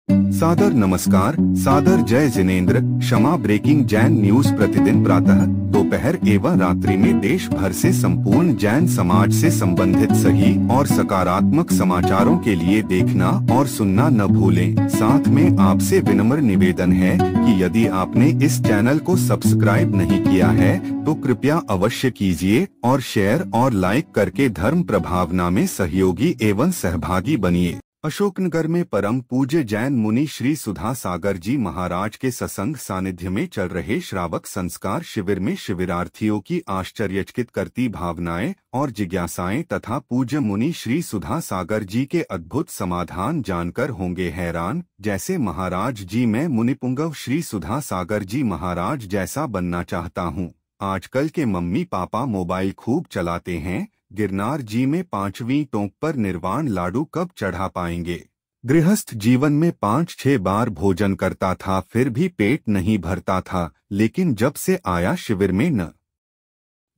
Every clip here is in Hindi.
सादर नमस्कार, सादर जय जिनेंद्र। क्षमा ब्रेकिंग जैन न्यूज प्रतिदिन प्रातः, दोपहर एवं रात्रि में देश भर से संपूर्ण जैन समाज से संबंधित सही और सकारात्मक समाचारों के लिए देखना और सुनना न भूलें। साथ में आपसे विनम्र निवेदन है कि यदि आपने इस चैनल को सब्सक्राइब नहीं किया है तो कृपया अवश्य कीजिए और शेयर और लाइक करके धर्म प्रभावना में सहयोगी एवं सहभागी बनिए। अशोकनगर में परम पूज्य जैन मुनि श्री सुधा सागर जी महाराज के सत्संग सानिध्य में चल रहे श्रावक संस्कार शिविर में शिविरार्थियों की आश्चर्यचकित करती भावनाएं और जिज्ञासाएं तथा पूज्य मुनि श्री सुधा सागर जी के अद्भुत समाधान जानकर होंगे हैरान। जैसे महाराज जी, मैं मुनिपुंगव श्री सुधा सागर जी महाराज जैसा बनना चाहता हूँ। आजकल के मम्मी पापा मोबाइल खूब चलाते हैं। गिरनार जी में 5वीं टोंक पर निर्वाण लाडू कब चढ़ा पाएंगे? गृहस्थ जीवन में 5-6 बार भोजन करता था, फिर भी पेट नहीं भरता था, लेकिन जब से आया शिविर में न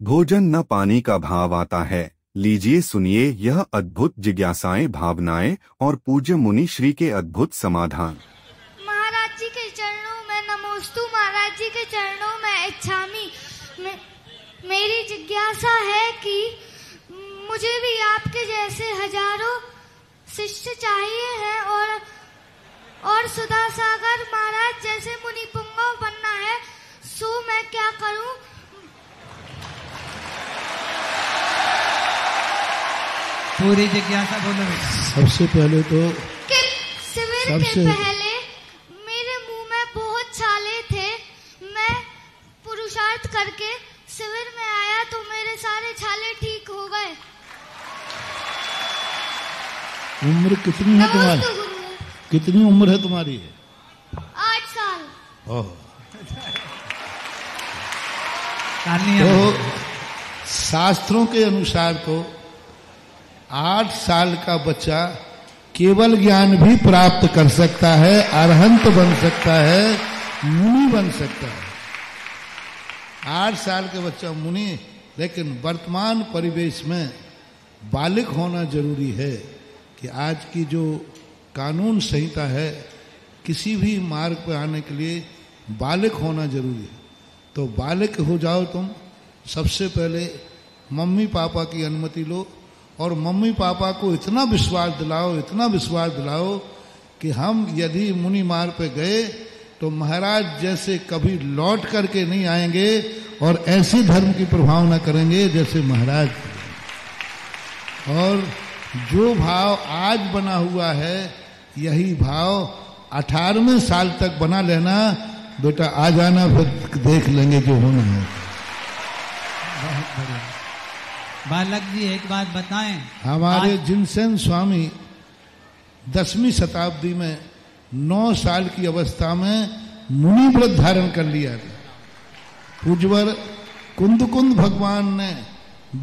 भोजन न पानी का भाव आता है। लीजिए सुनिए यह अद्भुत जिज्ञासाएं, भावनाएं और पूज्य मुनि श्री के अद्भुत समाधान। महाराज जी के चरणों में नमोस्तु, महाराज जी के चरणों में इच्छामी। मेरी जिज्ञासा है कि मुझे भी आपके जैसे हजारों शिष्य चाहिए हैं और सुधा सागर महाराज जैसे मुनि पुंगव बनना है, सो मैं क्या करूं? पूरी जिज्ञासा बोलो। सबसे पहले तो शिविर के पहले मेरे मुंह में बहुत छाले थे। मैं पुरुषार्थ करके शिविर में आया तो मेरे सारे छाले ठीक हो गए। उम्र कितनी है तुम्हारी? कितनी उम्र है तुम्हारी? 8 साल। ओह, तो शास्त्रों के अनुसार तो 8 साल का बच्चा केवल ज्ञान भी प्राप्त कर सकता है, अरहंत बन सकता है, मुनि बन सकता है। 8 साल के बच्चा मुनि, लेकिन वर्तमान परिवेश में बालिक होना जरूरी है कि आज की जो कानून संहिता है, किसी भी मार्ग पर आने के लिए बालिक होना जरूरी है। तो बालिक हो जाओ तुम। सबसे पहले मम्मी पापा की अनुमति लो और मम्मी पापा को इतना विश्वास दिलाओ कि हम यदि मुनि मार्ग पे गए तो महाराज जैसे कभी लौट करके नहीं आएंगे और ऐसे धर्म की प्रभावना करेंगे जैसे महाराज। और जो भाव आज बना हुआ है, यही भाव 18वें साल तक बना लेना। बेटा आ जाना, फिर देख लेंगे जो होना है। बहुत बढ़िया। बालक जी एक बात बताएं। हमारे जिनसेन स्वामी 10वीं शताब्दी में 9 साल की अवस्था में मुनि व्रत धारण कर लिया था। पूज्यवर कुंद भगवान ने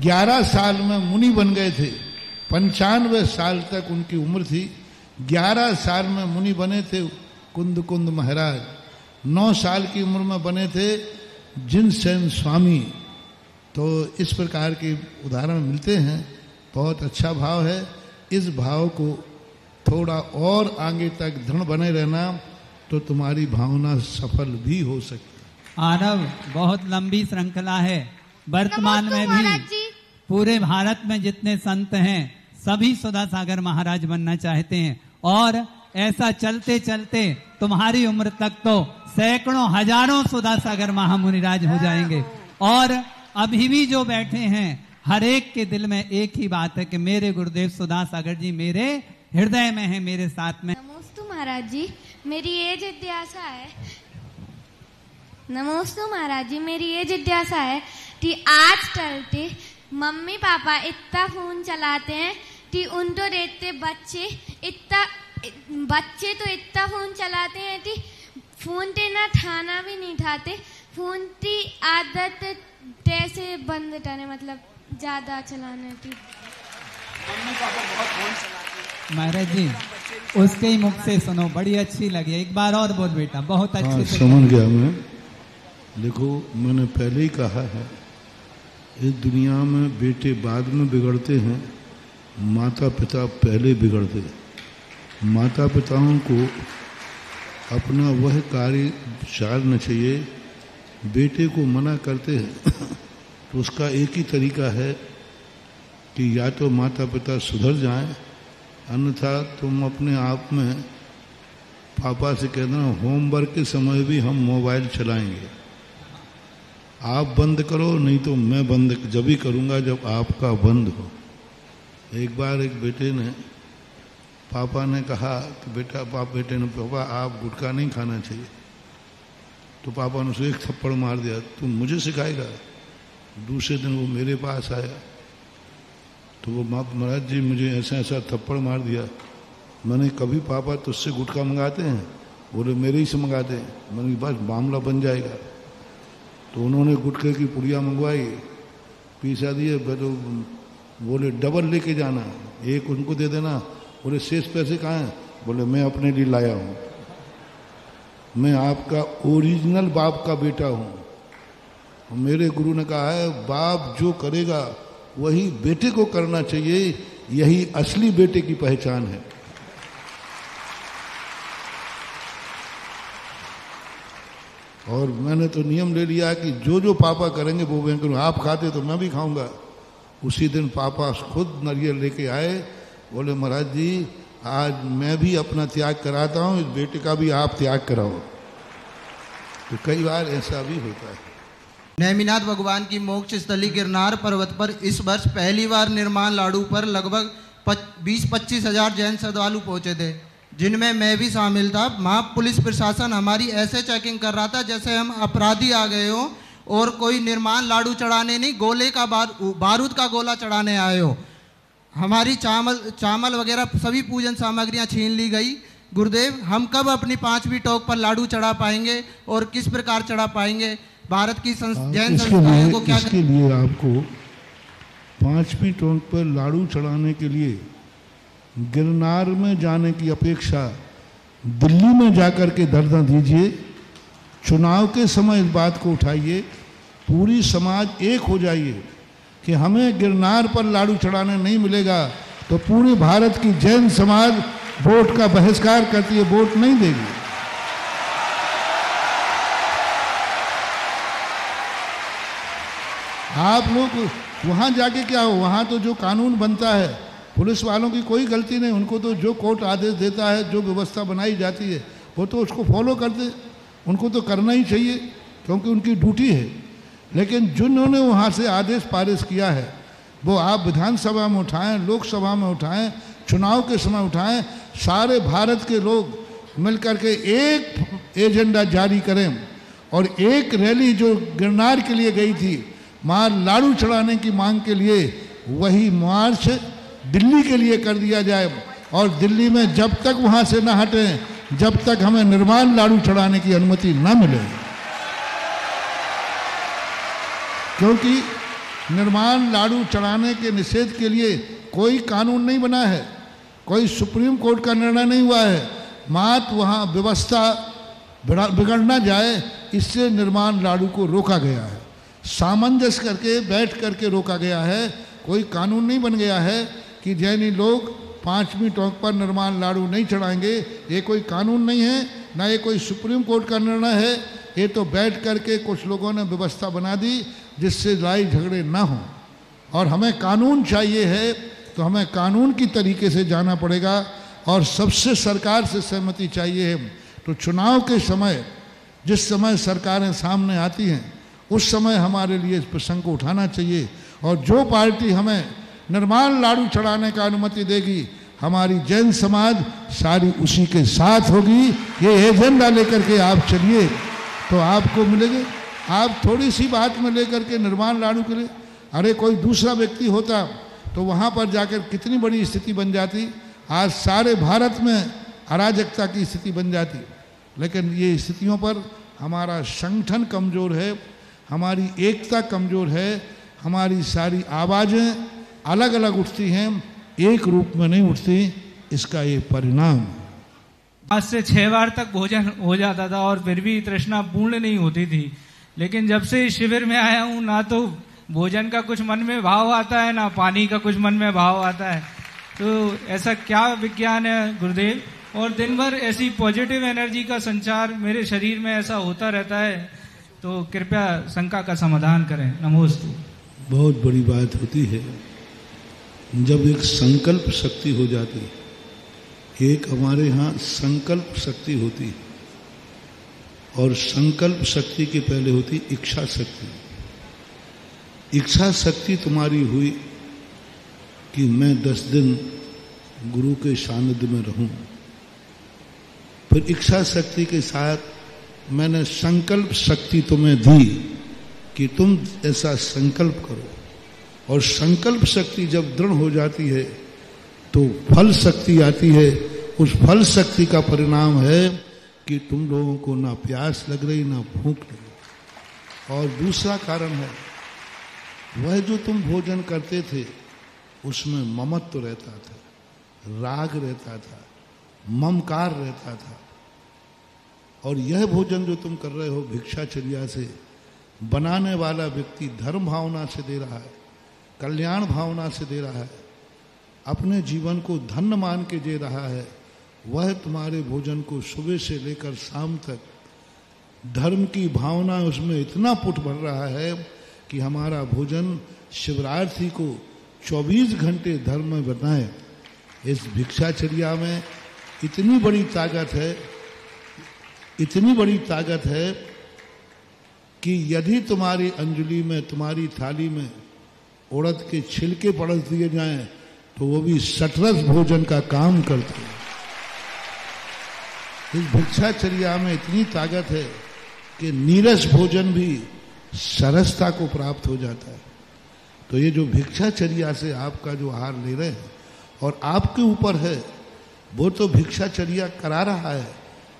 11 साल में मुनि बन गए थे। 95 साल तक उनकी उम्र थी। 11 साल में मुनि बने थे कुंद महाराज। 9 साल की उम्र में बने थे जिनसेन स्वामी। तो इस प्रकार के उदाहरण मिलते हैं। बहुत अच्छा भाव है। इस भाव को थोड़ा और आगे तक दृढ़ बने रहना तो तुम्हारी भावना सफल भी हो सकती है। आरव, बहुत लंबी श्रृंखला है। वर्तमान में भी पूरे भारत में जितने संत हैं सभी सुधा सागर महाराज बनना चाहते हैं और ऐसा चलते चलते तुम्हारी उम्र तक तो सैकड़ों हजारों सुधा सागर महामुनिराज हो जाएंगे। और अभी भी जो बैठे हैं हर एक के दिल में एक ही बात है कि मेरे गुरुदेव सुधा सागर जी मेरे हृदय में है, मेरे साथ में। नमोस्तु महाराज जी, मेरी ये जिज्ञासा है। नमोस्तु महाराज जी, मेरी ये जिज्ञासा है कि आज चलते मम्मी पापा इतना फोन चलाते हैं कि उन तो देखते बच्चे तो इतना फोन चलाते हैं कि फोन पे ना खाना भी नहीं खाते। फोन की आदत कैसे बंद करने, मतलब ज्यादा चलाने की। मम्मी पापा बहुत फोन चलाते हैं। महाराज जी उसके ही मुख से सुनो, बड़ी अच्छी लगी। एक बार और बोल बेटा, बहुत अच्छी से। समझ गया मैं। देखो, मैंने पहले ही कहा है, इस दुनिया में बेटे बाद में बिगड़ते हैं, माता पिता पहले बिगड़ते हैं। माता पिताओं को अपना वह कार्य टालना चाहिए। बेटे को मना करते हैं तो उसका एक ही तरीका है कि या तो माता पिता सुधर जाएं, अन्यथा तुम अपने आप में पापा से कह देना होमवर्क के समय भी हम मोबाइल चलाएंगे, आप बंद करो, नहीं तो मैं बंद जब ही करूँगा जब आपका बंद हो। एक बार एक बेटे ने पापा ने कहा कि बेटे ने पापा आप गुटखा नहीं खाना चाहिए, तो पापा ने उसे एक थप्पड़ मार दिया, तुम मुझे सिखाएगा। दूसरे दिन वो मेरे पास आया तो वो महाराज जी मुझे ऐसा ऐसा थप्पड़ मार दिया। मैंने कभी पापा तुझसे गुटखा मंगाते हैं? बोले मेरे ही से मंगाते हैं। मैंने बस मामला बन जाएगा। तो उन्होंने गुटखे की पुड़िया मंगवाई, पीसा दिए, तो बोले डबल लेके जाना, एक उनको दे देना। बोले शेष पैसे कहाँ हैं? बोले मैं अपने लिए लाया हूँ, मैं आपका ओरिजिनल बाप का बेटा हूँ। मेरे गुरु ने कहा है बाप जो करेगा वही बेटे को करना चाहिए, यही असली बेटे की पहचान है। और मैंने तो नियम ले लिया कि जो जो पापा करेंगे वो मैं करूँ। आप खाते तो मैं भी खाऊंगा। उसी दिन पापा खुद नारियल लेके आए, बोले महाराज जी आज मैं भी अपना त्याग कराता हूँ, इस बेटे का भी आप त्याग कराओ। तो कई बार ऐसा भी होता है। नेमिनाथ भगवान की मोक्ष स्थली गिरनार पर्वत पर इस वर्ष पहली बार निर्माण लाडू पर लगभग 20-25 हजार जैन श्रद्धालु पहुंचे थे, जिनमें मैं भी शामिल था। वहाँ पुलिस प्रशासन हमारी ऐसे चेकिंग कर रहा था जैसे हम अपराधी आ गए हो और कोई निर्माण लाडू चढ़ाने नहीं, गोले का बारूद का गोला चढ़ाने आए हो। हमारी चावल वगैरह सभी पूजन सामग्रियाँ छीन ली गई। गुरुदेव हम कब अपनी 5वीं टोक पर लाडू चढ़ा पाएंगे और किस प्रकार चढ़ा पाएंगे? भारत की जैन संस्थाओं को क्या इसके लिए आपको 5वीं टोक पर लाडू चढ़ाने के लिए गिरनार में जाने की अपेक्षा दिल्ली में जाकर के धरना दीजिए। चुनाव के समय इस बात को उठाइए, पूरी समाज एक हो जाइए कि हमें गिरनार पर लाडू चढ़ाने नहीं मिलेगा तो पूरे भारत की जैन समाज वोट का बहिष्कार करती है, वोट नहीं देगी। आप लोग वहां जाके क्या हो, वहां तो जो कानून बनता है पुलिस वालों की कोई गलती नहीं, उनको तो जो कोर्ट आदेश देता है, जो व्यवस्था बनाई जाती है वो तो उसको फॉलो करते, उनको तो करना ही चाहिए क्योंकि उनकी ड्यूटी है। लेकिन जिन्होंने वहाँ से आदेश पारित किया है वो आप विधानसभा में उठाएं, लोकसभा में उठाएं, चुनाव के समय उठाएं, सारे भारत के लोग मिलकर के एक एजेंडा जारी करें और एक रैली जो गिरनार के लिए गई थी वहाँ लाडू चढ़ाने की मांग के लिए, वही मार्च दिल्ली के लिए कर दिया जाए और दिल्ली में जब तक वहाँ से न हटें जब तक हमें निर्माण लाडू चढ़ाने की अनुमति न मिले। क्योंकि निर्माण लाडू चढ़ाने के निषेध के लिए कोई कानून नहीं बना है, कोई सुप्रीम कोर्ट का निर्णय नहीं हुआ है, मात्र वहाँ व्यवस्था बिगड़ न जाए इससे निर्माण लाडू को रोका गया है, सामंजस्य करके बैठ करके रोका गया है। कोई कानून नहीं बन गया है कि जैनी लोग 5वीं टोक पर निर्माण लाडू नहीं चढ़ाएंगे, ये कोई कानून नहीं है, ना ये कोई सुप्रीम कोर्ट का निर्णय है। ये तो बैठ करके कुछ लोगों ने व्यवस्था बना दी जिससे लड़ाई झगड़े ना हो। और हमें कानून चाहिए है तो हमें कानून की तरीके से जाना पड़ेगा और सबसे सरकार से सहमति चाहिए है। तो चुनाव के समय जिस समय सरकारें सामने आती हैं उस समय हमारे लिए इस प्रसंग को उठाना चाहिए और जो पार्टी हमें निर्माण लाडू चढ़ाने का अनुमति देगी हमारी जैन समाज सारी उसी के साथ होगी। ये एजेंडा लेकर के आप चलिए तो आपको मिलेंगे। आप थोड़ी सी बात में लेकर के निर्माण लाडू के लिए, अरे कोई दूसरा व्यक्ति होता तो वहाँ पर जाकर कितनी बड़ी स्थिति बन जाती, आज सारे भारत में अराजकता की स्थिति बन जाती। लेकिन ये स्थितियों पर हमारा संगठन कमज़ोर है, हमारी एकता कमज़ोर है, हमारी सारी आवाज़ें अलग अलग उठती हैं, एक रूप में नहीं उठती। इसका ये परिणाम। आज से 6 बार तक भोजन हो जाता था और फिर भी तृष्णा पूर्ण नहीं होती थी। लेकिन जब से शिविर में आया हूँ ना तो भोजन का कुछ मन में भाव आता है ना पानी का कुछ मन में भाव आता है। तो ऐसा क्या विज्ञान है गुरुदेव और दिन भर ऐसी पॉजिटिव एनर्जी का संचार मेरे शरीर में ऐसा होता रहता है, तो कृपया शंका का समाधान करें। नमोस्तु। बहुत बड़ी बात होती है जब एक संकल्प शक्ति हो जाती है। एक हमारे यहाँ संकल्प शक्ति होती है और संकल्प शक्ति के पहले होती इच्छा शक्ति। इच्छा शक्ति तुम्हारी हुई कि मैं 10 दिन गुरु के सानिध्य में रहूं। फिर इच्छा शक्ति के साथ मैंने संकल्प शक्ति तुम्हें दी कि तुम ऐसा संकल्प करो, और संकल्प शक्ति जब दृढ़ हो जाती है तो फल शक्ति आती है। उस फल शक्ति का परिणाम है कि तुम लोगों को ना प्यास लग रही ना भूख लग रही। और दूसरा कारण है, वह जो तुम भोजन करते थे उसमें ममत्व रहता था, राग रहता था, ममकार रहता था। और यह भोजन जो तुम कर रहे हो भिक्षाचर्या से, बनाने वाला व्यक्ति धर्म भावना से दे रहा है, कल्याण भावना से दे रहा है, अपने जीवन को धन्य मान के दे रहा है। वह तुम्हारे भोजन को सुबह से लेकर शाम तक धर्म की भावना उसमें इतना पुट भर रहा है कि हमारा भोजन शिवरात्रि को 24 घंटे धर्म में बनाए। इस भिक्षाचर्या में इतनी बड़ी ताकत है, इतनी बड़ी ताकत है कि यदि तुम्हारी अंजलि में, तुम्हारी थाली में उड़द के छिलके पड़स दिए जाएं तो वो भी सटरस भोजन का काम करते हैं। इस भिक्षाचर्या में इतनी ताकत है कि नीरस भोजन भी सरसता को प्राप्त हो जाता है। तो ये जो भिक्षाचर्या से आपका जो आहार ले रहे हैं और आपके ऊपर है, वो तो भिक्षाचर्या करा रहा है।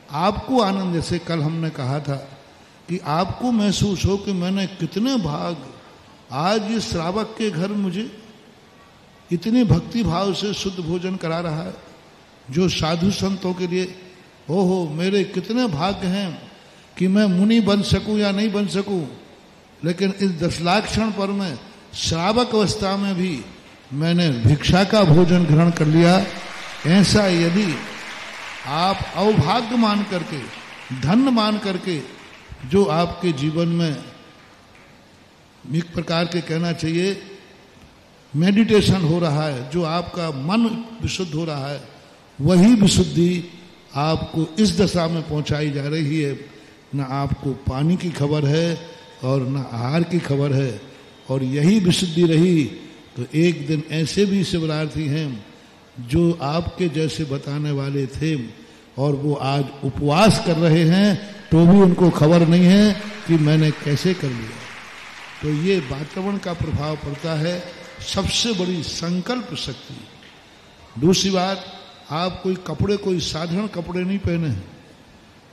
आपको आनंद, जैसे कल हमने कहा था कि आपको महसूस हो कि मैंने कितने भाग, आज ये श्रावक के घर मुझे इतने भक्ति भाव से शुद्ध भोजन करा रहा है, जो साधु संतों के लिए ओहो मेरे कितने भाग्य हैं कि मैं मुनि बन सकूं या नहीं बन सकूं, लेकिन इस 10 लाख क्षण पर मैं श्रावक अवस्था में भी मैंने भिक्षा का भोजन ग्रहण कर लिया। ऐसा यदि आप अवभाग्य मान करके, धन्य मान करके, जो आपके जीवन में एक प्रकार के कहना चाहिए मेडिटेशन हो रहा है, जो आपका मन विशुद्ध हो रहा है, वही विशुद्धि आपको इस दशा में पहुंचाई जा रही है। न आपको पानी की खबर है और न आहार की खबर है। और यही विशुद्धि रही तो एक दिन ऐसे भी शिवरार्थी हैं जो आपके जैसे बताने वाले थे और वो आज उपवास कर रहे हैं, तो भी उनको खबर नहीं है कि मैंने कैसे कर लिया। तो ये वातावरण का प्रभाव पड़ता है, सबसे बड़ी संकल्प शक्ति। दूसरी बात, आप कोई कपड़े, कोई साधारण कपड़े नहीं पहने हैं।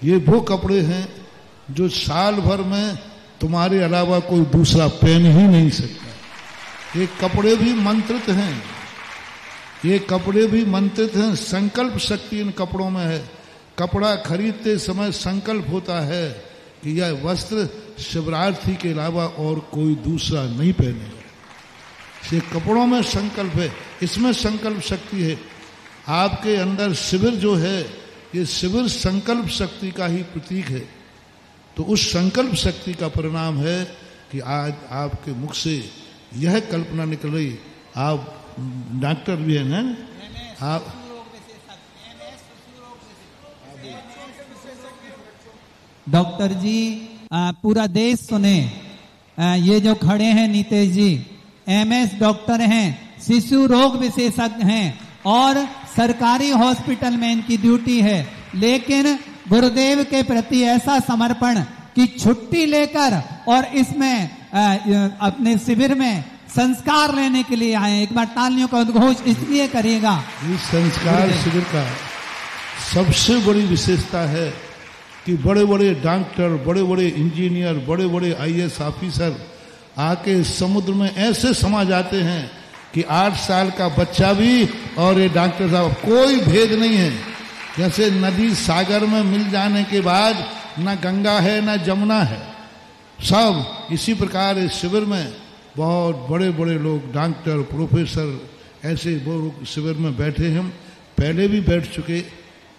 ये वो कपड़े हैं जो साल भर में तुम्हारे अलावा कोई दूसरा पहन ही नहीं सकता। ये कपड़े भी मंत्रित हैं, ये कपड़े भी मंत्रित हैं। संकल्प शक्ति इन कपड़ों में है। कपड़ा खरीदते समय संकल्प होता है कि यह वस्त्र शिवरात्रि के अलावा और कोई दूसरा नहीं पहनेगा। ये कपड़ों में संकल्प है, इसमें संकल्प शक्ति है। आपके अंदर शिविर जो है, ये शिविर संकल्प शक्ति का ही प्रतीक है। तो उस संकल्प शक्ति का परिणाम है कि आज आपके मुख से यह कल्पना निकल रही। आप डॉक्टर भी हैं ना, आप डॉक्टर जी, पूरा देश सुने, ये जो खड़े हैं नीतेश जी, MS डॉक्टर हैं, शिशु रोग विशेषज्ञ हैं और सरकारी हॉस्पिटल में इनकी ड्यूटी है, लेकिन गुरुदेव के प्रति ऐसा समर्पण कि छुट्टी लेकर और इसमें अपने शिविर में संस्कार लेने के लिए आए। एक बार तालियों का उद्घोष इसलिए करिएगा। इस संस्कार शिविर का सबसे बड़ी विशेषता है कि बड़े बड़े डॉक्टर, बड़े बड़े इंजीनियर, बड़े बड़े IAS ऑफिसर आके समुद्र में ऐसे समा जाते हैं कि 8 साल का बच्चा भी और ये डॉक्टर साहब, कोई भेद नहीं है। जैसे नदी सागर में मिल जाने के बाद न गंगा है न जमुना है, सब इसी प्रकार इस शिविर में बहुत बड़े बड़े लोग, डॉक्टर, प्रोफेसर, ऐसे वो लोग शिविर में बैठे हैं। पहले भी बैठ चुके,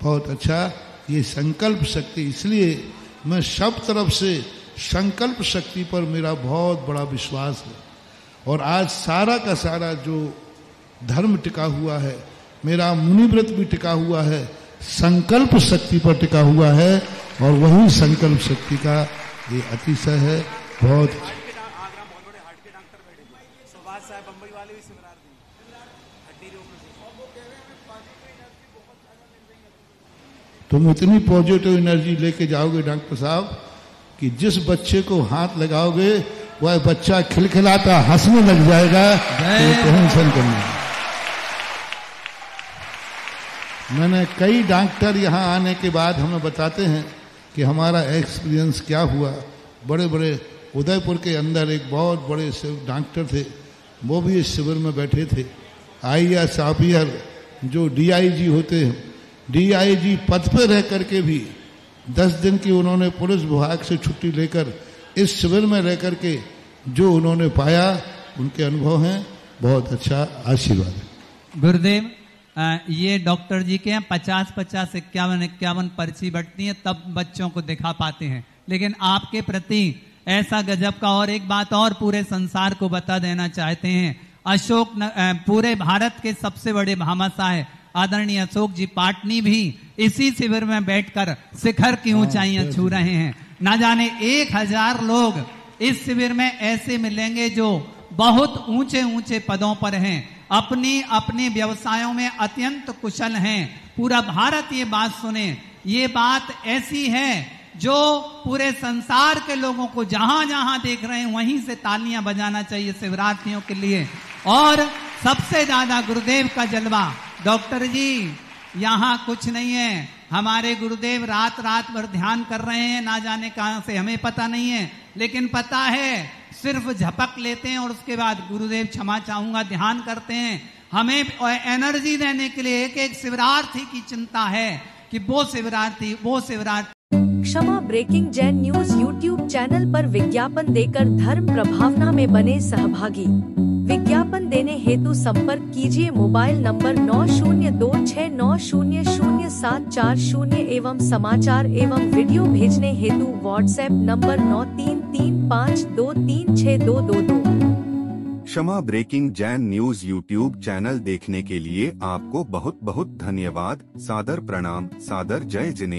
बहुत अच्छा। ये संकल्प शक्ति, इसलिए मैं सब तरफ से संकल्प शक्ति पर मेरा बहुत बड़ा विश्वास है। और आज सारा का सारा जो धर्म टिका हुआ है, मेरा मुनिव्रत भी टिका हुआ है, संकल्प शक्ति पर टिका हुआ है। और वही संकल्प शक्ति का ये अतिशय है। बहुत तुम इतनी पॉजिटिव एनर्जी लेके जाओगे डॉक्टर साहब कि जिस बच्चे को हाथ लगाओगे वह बच्चा खिलखिलाता हंसने लग जाएगा। टेंशन करना। मैंने कई डॉक्टर यहाँ आने के बाद हमें बताते हैं कि हमारा एक्सपीरियंस क्या हुआ। बड़े बड़े उदयपुर के अंदर एक बहुत बड़े डॉक्टर थे, वो भी इस शिविर में बैठे थे। IAS ऑफिसर जो DIG होते हैं, DIG पद पर रह करके भी 10 दिन की उन्होंने पुलिस विभाग से छुट्टी लेकर इस शिविर में रह करके जो उन्होंने पाया, उनके अनुभव हैं। बहुत अच्छा, आशीर्वाद। गुरुदेव, ये डॉक्टर जी के यहाँ 50-50, 51-51 पर्ची बटती है, तब बच्चों को दिखा पाते हैं। लेकिन आपके प्रति ऐसा गजब का, और एक बात और पूरे संसार को बता देना चाहते हैं। अशोक पूरे भारत के सबसे बड़े भामाशाह आदरणीय अशोक जी पाटनी भी इसी शिविर में बैठकर शिखर की ऊंचाइयां छू रहे हैं। ना जाने 1000 लोग इस शिविर में ऐसे मिलेंगे जो बहुत ऊंचे ऊंचे पदों पर हैं, अपनी अपने व्यवसायों में अत्यंत कुशल हैं। पूरा भारत ये बात सुने। ये बात ऐसी है जो पूरे संसार के लोगों को जहां जहां देख रहे हैं वहीं से तालियां बजाना चाहिए शिवरार्थियों के लिए। और सबसे ज्यादा गुरुदेव का जलवा। डॉक्टर जी, यहाँ कुछ नहीं है, हमारे गुरुदेव रात रात भर ध्यान कर रहे हैं, ना जाने कहां से, हमें पता नहीं है, लेकिन पता है सिर्फ झपक लेते हैं और उसके बाद गुरुदेव क्षमा चाहूंगा ध्यान करते हैं। हमें एनर्जी देने के लिए एक एक शिवरार्थी की चिंता है कि वो शिवरार्थी Kshama breaking Jain news YouTube channel पर विज्ञापन देकर धर्म प्रभावना में बने सहभागी। विज्ञापन देने हेतु संपर्क कीजिए मोबाइल नंबर 9026900740 एवं समाचार एवं वीडियो भेजने हेतु WhatsApp number 9335236222। Kshama breaking Jain news YouTube channel देखने के लिए आपको बहुत बहुत धन्यवाद। सादर प्रणाम, सादर जय जिनेंद्र।